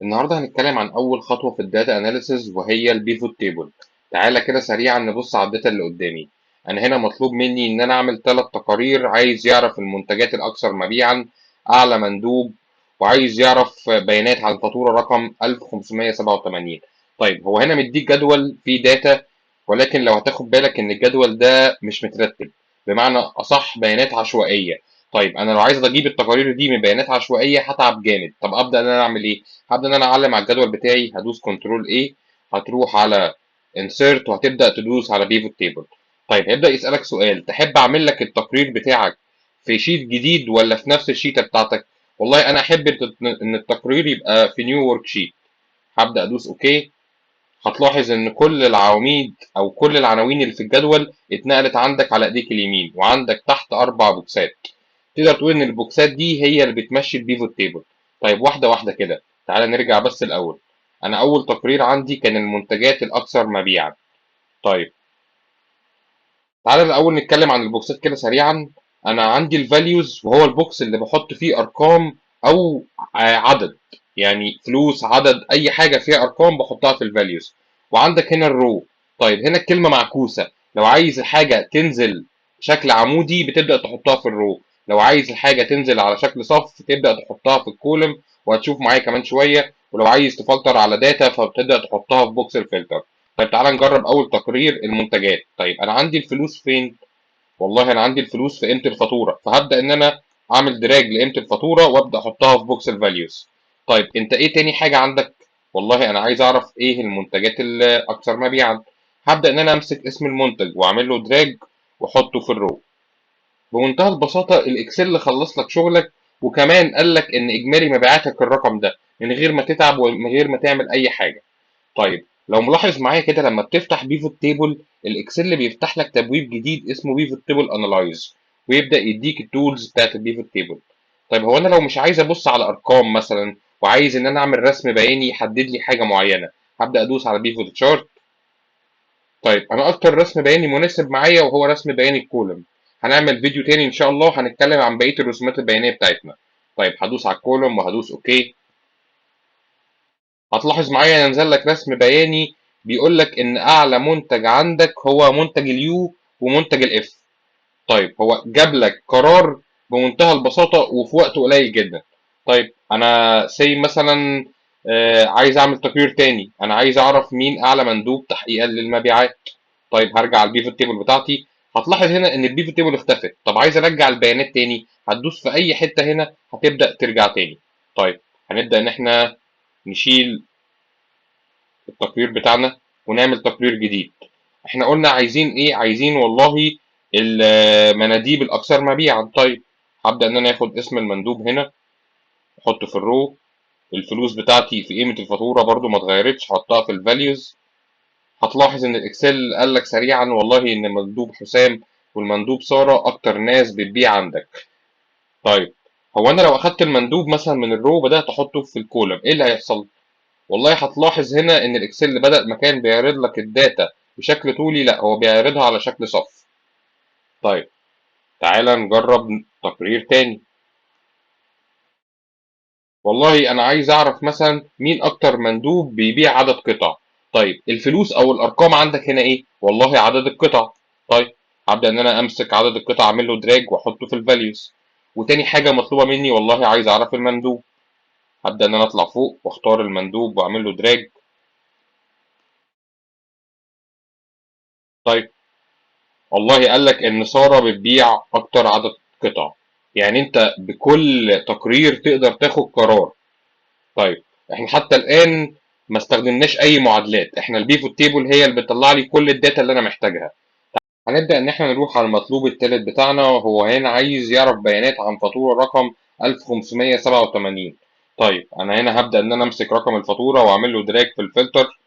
النهارده هنتكلم عن أول خطوة في الداتا أناليسز وهي البيفوت تيبل. تعالى كده سريعا نبص على الداتا اللي قدامي. أنا هنا مطلوب مني إن أنا أعمل 3 تقارير، عايز يعرف المنتجات الأكثر مبيعا، أعلى مندوب، وعايز يعرف بيانات عن الفاتورة رقم 1587. طيب هو هنا مديك جدول فيه داتا، ولكن لو هتاخد بالك إن الجدول ده مش مترتب، بمعنى أصح بيانات عشوائية. طيب أنا لو عايز أجيب التقارير دي من بيانات عشوائية هتعب جامد. طب أبدأ إن أنا أعمل إيه؟ هبدا ان انا اعلم على الجدول بتاعي، هدوس كنترول A، هتروح على انسيرت وهتبدا تدوس على بيفوت تيبل. طيب هيبدا يسالك سؤال، تحب اعمل لك التقرير بتاعك في شيت جديد ولا في نفس الشيته بتاعتك؟ والله انا احب ان التقرير يبقى في نيو ورك شيت. هبدا ادوس اوكي. هتلاحظ ان كل العواميد او كل العناوين اللي في الجدول اتنقلت عندك على ايديك اليمين، وعندك تحت 4 بوكسات. تقدر تقول ان البوكسات دي هي اللي بتمشي البيفوت تيبل. طيب واحده واحده كده، تعالى نرجع بس الاول. انا اول تقرير عندي كان المنتجات الاكثر مبيعا. طيب تعالى الاول نتكلم عن البوكسات كده سريعا. انا عندي الفاليوز وهو البوكس اللي بحط فيه ارقام او عدد، يعني فلوس، عدد، اي حاجه فيها ارقام بحطها في الفاليوز. وعندك هنا الرو. طيب هنا الكلمه معكوسه، لو عايز الحاجه تنزل شكل عمودي بتبدا تحطها في الرو، لو عايز الحاجه تنزل على شكل صف تبدا تحطها في الكولوم، وهتشوف معايا كمان شويه. ولو عايز تفلتر على داتا فبتبدا تحطها في بوكس الفلتر. طيب تعالى نجرب اول تقرير المنتجات. طيب انا عندي الفلوس فين؟ والله انا عندي الفلوس في قيمه الفاتوره، فهبدا ان انا اعمل دراج لقيمه الفاتوره وابدا احطها في بوكس الفاليوز. طيب انت ايه تاني حاجه عندك؟ والله انا عايز اعرف ايه المنتجات الاكثر مبيعا. هبدا ان انا امسك اسم المنتج واعمل له دراج واحطه في الرو. بمنتهى البساطه الاكسل خلص لك شغلك، وكمان قال لك ان اجمالي مبيعاتك الرقم ده من غير ما تتعب ومن غير ما تعمل اي حاجه. طيب لو ملاحظ معايا كده، لما بتفتح بيفوت تيبل الاكسل بيفتح لك تبويب جديد اسمه بيفوت تيبل انالايز، ويبدا يديك التولز بتاعت البيفوت تيبل. طيب هو انا لو مش عايز ابص على ارقام مثلا، وعايز ان انا اعمل رسم بياني يحدد لي حاجه معينه، هبدا ادوس على بيفوت تشارت. طيب انا اكتر رسم بياني مناسب معايا وهو رسم بياني الكولوم. هنعمل فيديو تاني ان شاء الله هنتكلم عن بقيه الرسومات البيانيه بتاعتنا. طيب هدوس على الكولوم وهدوس اوكي. هتلاحظ معايا ينزل لك رسم بياني بيقول لك ان اعلى منتج عندك هو منتج اليو ومنتج الاف. طيب هو جاب لك قرار بمنتهى البساطه وفي وقت قليل جدا. طيب انا مثلا عايز اعمل تقرير تاني، انا عايز اعرف مين اعلى مندوب تحقيقا للمبيعات. طيب هرجع على البيفوت تيبل بتاعتي. هتلاحظ هنا ان البيفوت تيبل اختفت. طب عايز ارجع البيانات تاني، هتدوس في اي حته هنا هتبدا ترجع تاني. طيب هنبدا ان احنا نشيل التقرير بتاعنا ونعمل تقرير جديد. احنا قلنا عايزين ايه؟ عايزين والله المناديب الاكثر مبيعا. طيب هبدا ان انا اخد اسم المندوب هنا احطه في الرو. الفلوس بتاعتي في قيمه الفاتوره برضو ما اتغيرتش، هحطها في الفاليوز. هتلاحظ ان الاكسل قال لك سريعا والله ان المندوب حسام والمندوب ساره اكتر ناس بتبيع عندك. طيب هو انا لو اخدت المندوب مثلا من الرو بدات احطه في الكولم، ايه اللي هيحصل؟ والله هتلاحظ هنا ان الاكسل بدل ما كان بيعرض لك الداتا بشكل طولي، لا هو بيعرضها على شكل صف. طيب تعالى نجرب تقرير تاني. والله انا عايز اعرف مثلا مين اكتر مندوب بيبيع عدد قطع. طيب الفلوس او الارقام عندك هنا ايه؟ والله عدد القطع. طيب هبدا ان انا امسك عدد القطع اعمل له دراج واحطه في الفاليوز. وتاني حاجه مطلوبه مني والله عايز اعرف المندوب. هبدا ان انا اطلع فوق واختار المندوب واعمل له دراج. طيب والله قال لك ان ساره بتبيع اكتر عدد قطع. يعني انت بكل تقرير تقدر تاخد قرار. طيب احنا حتى الان ما استخدمناش اي معادلات، احنا البيفوت تيبل هي اللي بتطلع لي كل الداتا اللي انا محتاجها. هنبدا ان احنا نروح على المطلوب الثالث بتاعنا، وهو هنا عايز يعرف بيانات عن فاتوره رقم 1587. طيب انا هنا هبدا ان انا امسك رقم الفاتوره واعمل له دراج في الفلتر.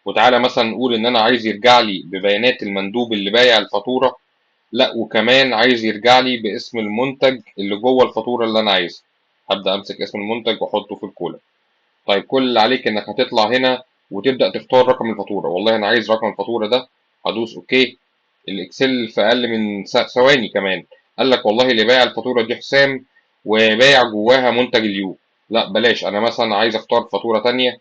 وتعالى مثلا نقول ان انا عايز يرجع لي ببيانات المندوب اللي بايع الفاتوره. لا وكمان عايز يرجع لي باسم المنتج اللي جوه الفاتوره اللي انا عايزها. هبدا امسك اسم المنتج واحطه في الكولا. طيب كل اللي عليك انك هتطلع هنا وتبدا تختار رقم الفاتوره. والله انا عايز رقم الفاتوره ده. هدوس اوكي. الاكسل في اقل من ثواني كمان قال لك والله اللي بايع الفاتوره دي حسام، وبايع جواها منتج اليو. لا بلاش، انا مثلا عايز اختار فاتوره تانية.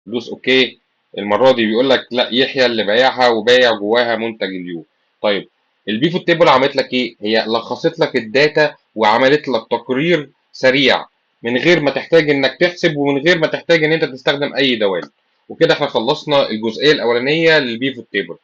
دوس اوكي. المره دي بيقول لك لا، يحيى اللي بايعها وبايع جواها منتج اليوم. طيب، البيفوت تيبل عملت لك ايه؟ هي لخصت لك الداتا وعملت لك تقرير سريع، من غير ما تحتاج انك تحسب ومن غير ما تحتاج ان انت تستخدم اي دوال. وكده احنا خلصنا الجزئيه الاولانيه للبيفوت تيبل.